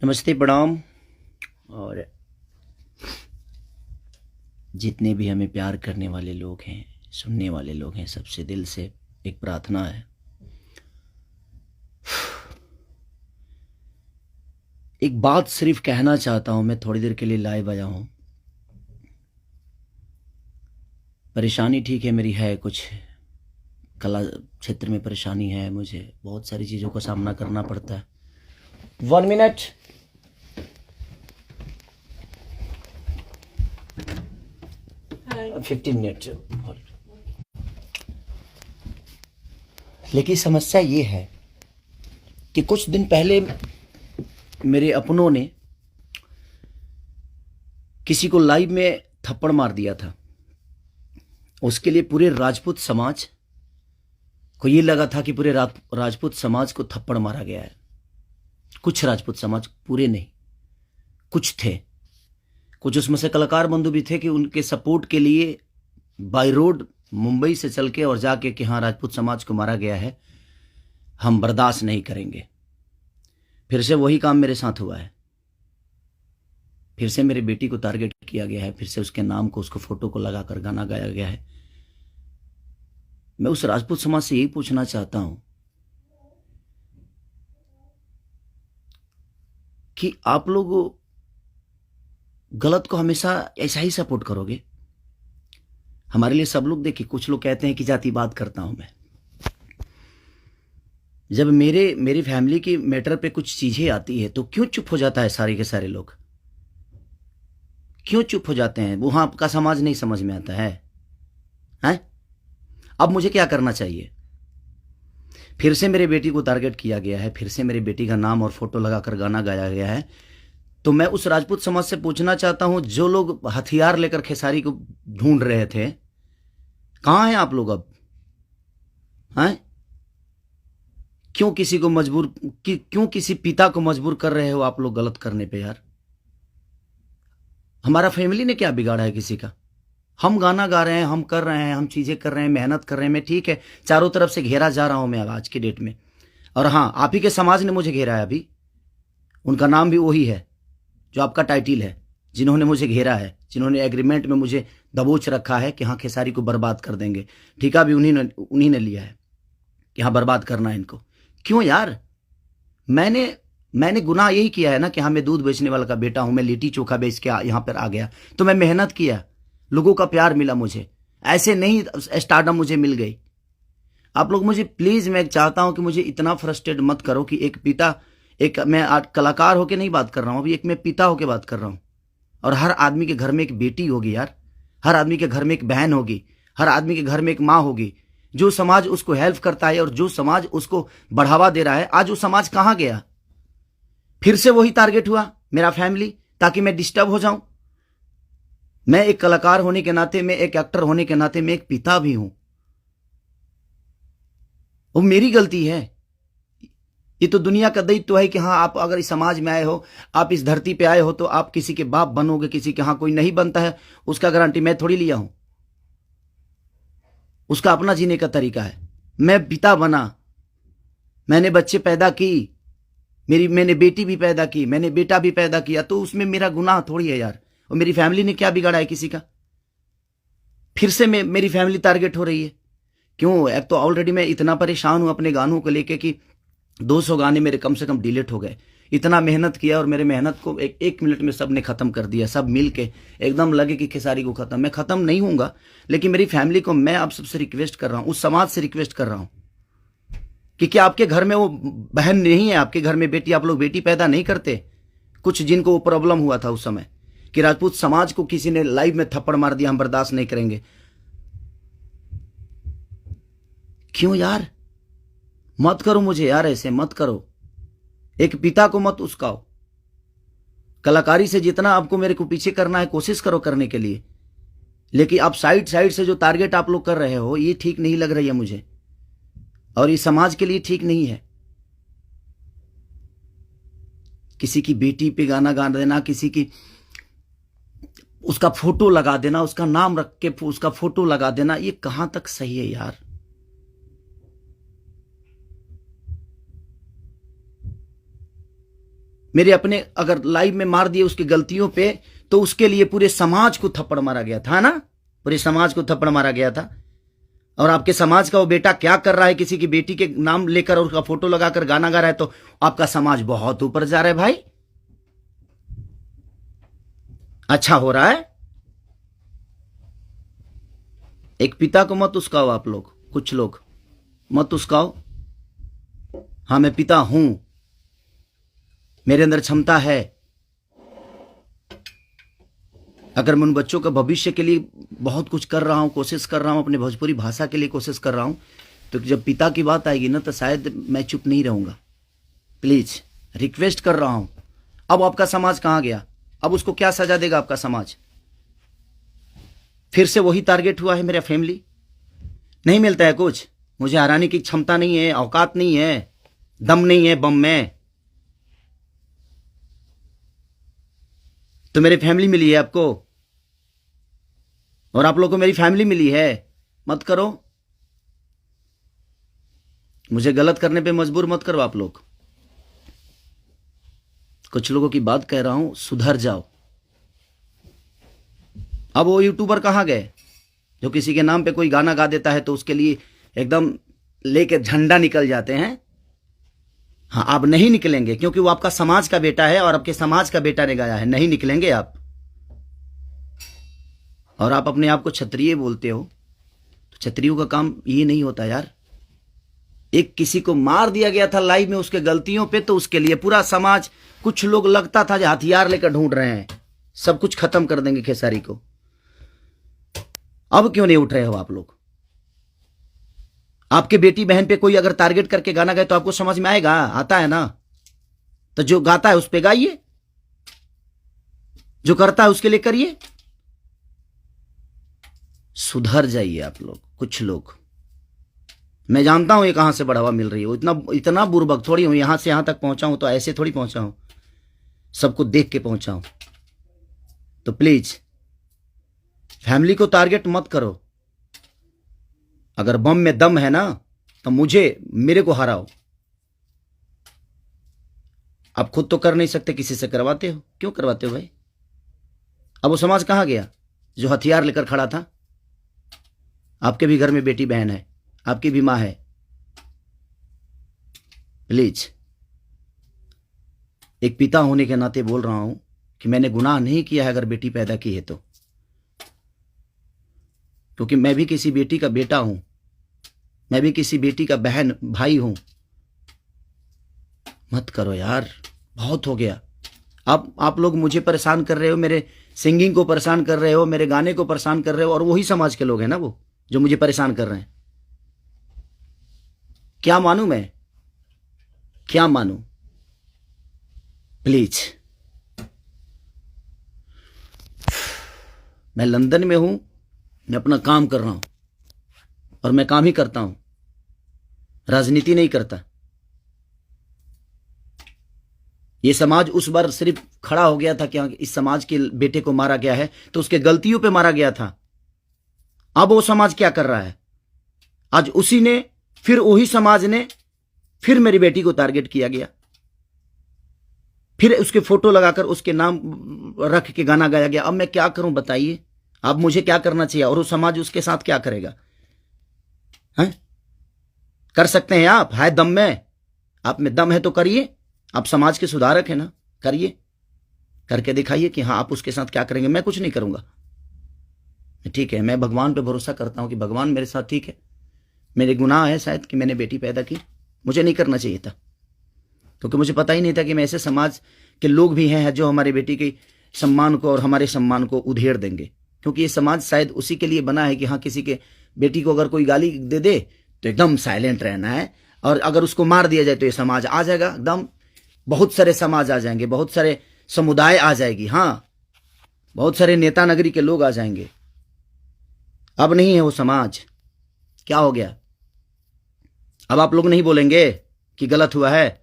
नमस्ते, प्रणाम। और जितने भी हमें प्यार करने वाले लोग हैं, सुनने वाले लोग हैं, सबसे दिल से एक प्रार्थना है। एक बात सिर्फ कहना चाहता हूं, मैं थोड़ी देर के लिए लाइव आया हूं। परेशानी ठीक है, मेरी है कुछ कला क्षेत्र में परेशानी है, मुझे बहुत सारी चीज़ों का सामना करना पड़ता है। 1 मिनट। Hi. 15 मिनट। लेकिन समस्या ये है कि कुछ दिन पहले मेरे अपनों ने किसी को लाइव में थप्पड़ मार दिया था। उसके लिए पूरे राजपूत समाज को ये लगा था कि पूरे राजपूत समाज को थप्पड़ मारा गया है। कुछ राजपूत समाज, पूरे नहीं, कुछ थे। कुछ उसमें से कलाकार बंधु भी थे कि उनके सपोर्ट के लिए बाय रोड मुंबई से चल के और जाके कि हाँ, राजपूत समाज को मारा गया है, हम बर्दाश्त नहीं करेंगे। फिर से वही काम मेरे साथ हुआ है। फिर से मेरी बेटी को टारगेट किया गया है, फिर से उसके नाम को, उसको फोटो को लगाकर गाना गाया गया है। मैं उस राजपूत समाज से यही पूछना चाहता हूं कि आप लोग गलत को हमेशा ऐसा ही सपोर्ट करोगे? हमारे लिए सब लोग, देखिए, कुछ लोग कहते हैं कि जातिवाद करता हूं मैं। जब मेरी फैमिली की मैटर पे कुछ चीजें आती है तो क्यों चुप हो जाता है सारे के सारे लोग? क्यों चुप हो जाते हैं? वहां आपका समाज नहीं समझ में आता है? हैं? अब मुझे क्या करना चाहिए? फिर से मेरे बेटी को टारगेट किया गया है, फिर से मेरी बेटी का नाम और फोटो लगाकर गाना गाया गया है। तो मैं उस राजपूत समाज से पूछना चाहता हूं, जो लोग हथियार लेकर खेसारी को ढूंढ रहे थे, कहां हैं आप लोग अब? हैं? क्यों किसी को मजबूर, क्यों किसी पिता को मजबूर कर रहे हो आप लोग गलत करने पे? यार, हमारा फैमिली ने क्या बिगाड़ा है किसी का? हम गाना गा रहे हैं, हम कर रहे हैं, हम चीजें कर रहे हैं, मेहनत कर रहे हैं। मैं ठीक है, चारों तरफ से घेरा जा रहा हूं मैं आज की डेट में। और हाँ, आप ही के समाज ने मुझे घेरा है अभी। उनका नाम भी वही है जो आपका टाइटिल है, जिन्होंने मुझे घेरा है, जिन्होंने एग्रीमेंट में मुझे दबोच रखा है कि हाँ, खेसारी को बर्बाद कर देंगे। ठेका भी उन्हीं ने लिया है कि हाँ, बर्बाद करना है इनको। क्यों यार? मैंने गुनाह यही किया है ना कि हाँ, मैं दूध बेचने वाला का बेटा हूं, मैं लिट्टी चोखा बेच के यहां पर आ गया, तो मैं मेहनत किया, लोगों का प्यार मिला मुझे। ऐसे नहीं स्टारडम मुझे मिल गई। आप लोग मुझे प्लीज, मैं चाहता हूं कि मुझे इतना फ्रस्ट्रेट मत करो कि एक पिता, एक मैं आज कलाकार होके नहीं बात कर रहा हूं, अभी एक मैं पिता होके बात कर रहा हूं। और हर आदमी के घर में एक बेटी होगी यार, हर आदमी के घर में एक बहन होगी, हर आदमी के घर में एक माँ होगी। जो समाज उसको हेल्प करता है और जो समाज उसको बढ़ावा दे रहा है, आज वो समाज कहां गया? फिर से वही टारगेट हुआ, मेरा फैमिली, ताकि मैं डिस्टर्ब हो जाऊं। मैं एक कलाकार होने के नाते, मैं एक एक्टर होने के नाते, मैं एक पिता भी हूं। वो मेरी गलती है। ये तो दुनिया का दायित्व है कि हाँ, आप अगर इस समाज में आए हो, आप इस धरती पे आए हो, तो आप किसी के बाप बनोगे, किसी के। हाँ, कोई नहीं बनता है, उसका गारंटी मैं थोड़ी लिया हूं। उसका अपना जीने का तरीका है। मैं पिता बना, मैंने बच्चे पैदा की, मैंने बेटी भी पैदा की, मैंने बेटा भी पैदा किया, तो उसमें मेरा गुनाह थोड़ी है यार। और मेरी फैमिली ने क्या बिगाड़ा है किसी का? फिर से मेरी फैमिली टारगेट हो रही है। क्यों? एक तो ऑलरेडी मैं इतना परेशान हूं अपने गानों को लेके कि 200 गाने मेरे कम से कम डिलीट हो गए। इतना मेहनत किया और मेरे मेहनत को एक मिनट में सब ने खत्म कर दिया। सब मिल के एकदम लगे कि खेसारी को खत्म। मैं खत्म नहीं हूंगा, लेकिन मेरी फैमिली को मैं आप सबसे रिक्वेस्ट कर रहा हूं, उस समाज से रिक्वेस्ट कर रहा हूं कि क्या आपके घर में वो बहन नहीं है? आपके घर में बेटी, आप लोग बेटी पैदा नहीं करते? कुछ जिनको वो प्रॉब्लम हुआ था उस समय कि राजपूत समाज को किसी ने लाइव में थप्पड़ मार दिया, हम बर्दाश्त नहीं करेंगे। क्यों यार? मत करो मुझे यार, ऐसे मत करो। एक पिता को मत उस्काओ। कलाकारी से जितना आपको मेरे को पीछे करना है, कोशिश करो करने के लिए, लेकिन आप साइड साइड से जो टारगेट आप लोग कर रहे हो, ये ठीक नहीं लग रही है मुझे, और ये समाज के लिए ठीक नहीं है। किसी की बेटी पे गाना गा देना, किसी की उसका फोटो लगा देना, उसका नाम रख के उसका फोटो लगा देना, ये कहां तक सही है यार? मेरे अपने अगर लाइव में मार दिए उसकी गलतियों पे, तो उसके लिए पूरे समाज को थप्पड़ मारा गया था ना, पूरे समाज को थप्पड़ मारा गया था। और आपके समाज का वो बेटा क्या कर रहा है, किसी की बेटी के नाम लेकर और उसका फोटो लगाकर गाना गा रहा है, तो आपका समाज बहुत ऊपर जा रहा है भाई। अच्छा हो रहा है। एक पिता को मत उस्काओ आप लोग, कुछ लोग मत उस्काओ। हाँ, मैं पिता हूं, मेरे अंदर क्षमता है। अगर मैं उन बच्चों का भविष्य के लिए बहुत कुछ कर रहा हूं, कोशिश कर रहा हूं, अपने भोजपुरी भाषा के लिए कोशिश कर रहा हूं, तो जब पिता की बात आएगी ना, तो शायद मैं चुप नहीं रहूंगा। प्लीज रिक्वेस्ट कर रहा हूं। अब आपका समाज कहां गया? अब उसको क्या सजा देगा आपका समाज? फिर से वही टारगेट हुआ है मेरा फैमिली। नहीं मिलता है कुछ, मुझे हराने की क्षमता नहीं है, औकात नहीं है, दम नहीं है बम में। तो मेरी फैमिली मिली है आपको, और आप लोगों को मेरी फैमिली मिली है। मत करो, मुझे गलत करने पे मजबूर मत करो आप लोग। कुछ लोगों की बात कह रहा हूं, सुधर जाओ। अब वो यूट्यूबर कहां गए जो किसी के नाम पे कोई गाना गा देता है तो उसके लिए एकदम लेके झंडा निकल जाते हैं? हाँ, आप नहीं निकलेंगे, क्योंकि वो आपका समाज का बेटा है और आपके समाज का बेटा ने गाया है। नहीं निकलेंगे आप। और आप अपने आप को क्षत्रिय बोलते हो, तो क्षत्रियों का काम ये नहीं होता यार। एक किसी को मार दिया गया था लाइव में उसके गलतियों पे, तो उसके लिए पूरा समाज, कुछ लोग लगता था जो हथियार लेकर ढूंढ रहे हैं, सब कुछ खत्म कर देंगे खेसारी को। अब क्यों नहीं उठ रहे हो आप लोग? आपके बेटी बहन पे कोई अगर टारगेट करके गाना गाए तो आपको समझ में आएगा? आता है ना, तो जो गाता है उस पे गाइए, जो करता है उसके लिए करिए। सुधर जाइए आप लोग, कुछ लोग। मैं जानता हूं ये कहां से बढ़ावा मिल रही है, इतना बुर्बक थोड़ी हूं। यहां से यहां तक पहुंचा हूं तो ऐसे थोड़ी पहुंचा हूं, सबको देख के पहुंचा हूं। तो प्लीज फैमिली को टारगेट मत करो। अगर बम में दम है ना, तो मेरे को हराओ। आप खुद तो कर नहीं सकते, किसी से करवाते हो। क्यों करवाते हो भाई? अब वो समाज कहां गया जो हथियार लेकर खड़ा था? आपके भी घर में बेटी बहन है, आपकी भी मां है। प्लीज, एक पिता होने के नाते बोल रहा हूं कि मैंने गुनाह नहीं किया है अगर बेटी पैदा की है तो, क्योंकि मैं भी किसी बेटी का बेटा हूं, मैं भी किसी बेटी का बहन भाई हूं। मत करो यार, बहुत हो गया। अब आप लोग मुझे परेशान कर रहे हो, मेरे सिंगिंग को परेशान कर रहे हो, मेरे गाने को परेशान कर रहे हो, और वही समाज के लोग हैं ना वो जो मुझे परेशान कर रहे हैं। क्या मानूं मैं? क्या मानूं? प्लीज, मैं लंदन में हूं, मैं अपना काम कर रहा हूं, और मैं काम ही करता हूं, राजनीति नहीं करता। ये समाज उस बार सिर्फ खड़ा हो गया था कि इस समाज के बेटे को मारा गया है तो उसके गलतियों पे मारा गया था। अब वो समाज क्या कर रहा है? आज उसी ने, फिर वही समाज ने, फिर मेरी बेटी को टारगेट किया गया, फिर उसके फोटो लगाकर उसके नाम रख के गाना गाया गया। अब मैं क्या करूं बताइए? अब मुझे क्या करना चाहिए, और वो समाज उसके साथ क्या करेगा? हैं? कर सकते हैं आप? है दम में? आप में दम है तो करिए। आप समाज के सुधारक हैं ना, करिए, करके दिखाइए कि हाँ आप उसके साथ क्या करेंगे। मैं कुछ नहीं करूंगा, ठीक है। मैं भगवान पे भरोसा करता हूं कि भगवान मेरे साथ ठीक है। मेरे गुनाह है शायद कि मैंने बेटी पैदा की, मुझे नहीं करना चाहिए था, क्योंकि मुझे पता ही नहीं था कि मैं ऐसे समाज के लोग भी हैं जो हमारी बेटी के सम्मान को और हमारे सम्मान को उधेड़ देंगे। क्योंकि ये समाज शायद उसी के लिए बना है कि हाँ, किसी के बेटी को अगर कोई गाली दे दे तो एकदम साइलेंट रहना है, और अगर उसको मार दिया जाए तो ये समाज आ जाएगा एकदम। बहुत सारे समाज आ जाएंगे, बहुत सारे समुदाय आ जाएगी, हाँ, बहुत सारे नेता नगरी के लोग आ जाएंगे। अब नहीं है वो समाज। क्या हो गया? अब आप लोग नहीं बोलेंगे कि गलत हुआ है?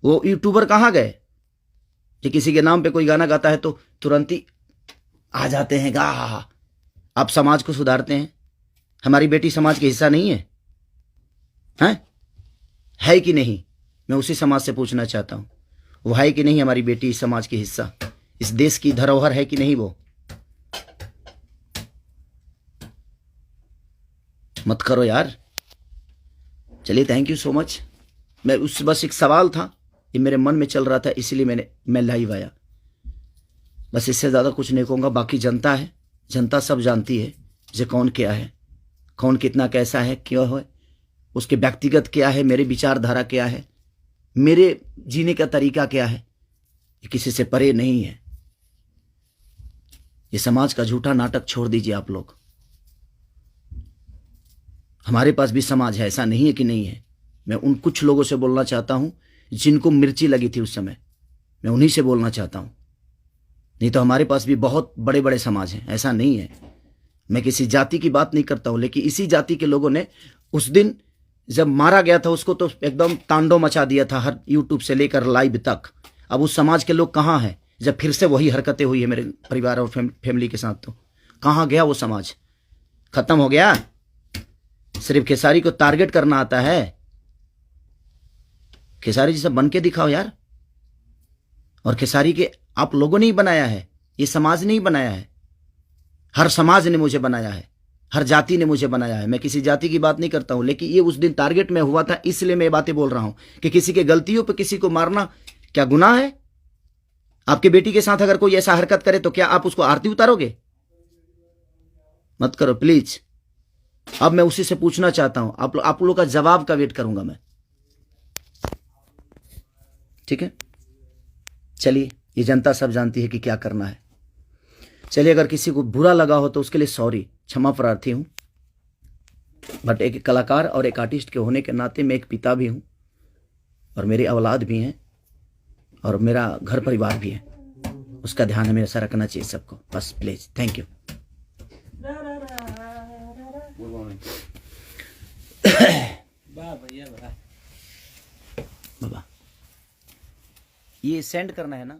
वो यूट्यूबर कहां गए कि किसी के नाम पे कोई गाना गाता है तो तुरंत ही आ जाते हैं गा? आप समाज को सुधारते हैं। हमारी बेटी समाज का हिस्सा नहीं है? हैं? है कि नहीं? मैं उसी समाज से पूछना चाहता हूँ, वो है कि नहीं हमारी बेटी इस समाज की हिस्सा, इस देश की धरोहर है कि नहीं वो? मत करो यार। चलिए, थैंक यू सो मच। मैं उस बस एक सवाल था, ये मेरे मन में चल रहा था, इसलिए मैं लाइव आया। बस इससे ज़्यादा कुछ नहीं कहूँगा। बाकी जनता है, जनता सब जानती है जे कौन क्या है, कौन कितना कैसा है, क्यों है, उसके व्यक्तिगत क्या है, मेरे विचारधारा क्या है, मेरे जीने का तरीका क्या है, ये किसी से परे नहीं है। ये समाज का झूठा नाटक छोड़ दीजिए आप लोग। हमारे पास भी समाज है, ऐसा नहीं है कि नहीं है। मैं उन कुछ लोगों से बोलना चाहता हूं जिनको मिर्ची लगी थी उस समय, मैं उन्हीं से बोलना चाहता हूं। नहीं तो हमारे पास भी बहुत बड़े बड़े समाज हैं, ऐसा नहीं है। मैं किसी जाति की बात नहीं करता हूं, लेकिन इसी जाति के लोगों ने उस दिन जब मारा गया था उसको तो एकदम तांडव मचा दिया था, हर यूट्यूब से लेकर लाइव तक। अब उस समाज के लोग कहाँ हैं जब फिर से वही हरकतें हुई है मेरे परिवार और फैमिली के साथ? तो कहाँ गया वो समाज? खत्म हो गया? सिर्फ खेसारी को टारगेट करना आता है? खेसारी जैसा बन के दिखाओ यार। और खेसारी के आप लोगों ने ही बनाया है, ये समाज ने ही बनाया है। हर समाज ने मुझे बनाया है, हर जाति ने मुझे बनाया है। मैं किसी जाति की बात नहीं करता हूं, लेकिन ये उस दिन टारगेट में हुआ था, इसलिए मैं ये बातें बोल रहा हूं कि किसी के गलतियों पे किसी को मारना क्या गुनाह है? आपके बेटी के साथ अगर कोई ऐसा हरकत करे तो क्या आप उसको आरती उतारोगे? मत करो प्लीज। अब मैं उसी से पूछना चाहता हूं, आप लोगों का जवाब का वेट करूंगा मैं। ठीक है, चलिए, ये जनता सब जानती है कि क्या करना है। चलिए, अगर किसी को बुरा लगा हो तो उसके लिए सॉरी, क्षमा प्रार्थी हूं। बट एक कलाकार और एक आर्टिस्ट के होने के नाते मैं एक पिता भी हूं, और मेरी औलाद भी हैं, और मेरा घर परिवार भी है। उसका ध्यान हमेशा रखना चाहिए सबको। बस प्लीज, थैंक यू। बाबा, ये सेंड करना है ना?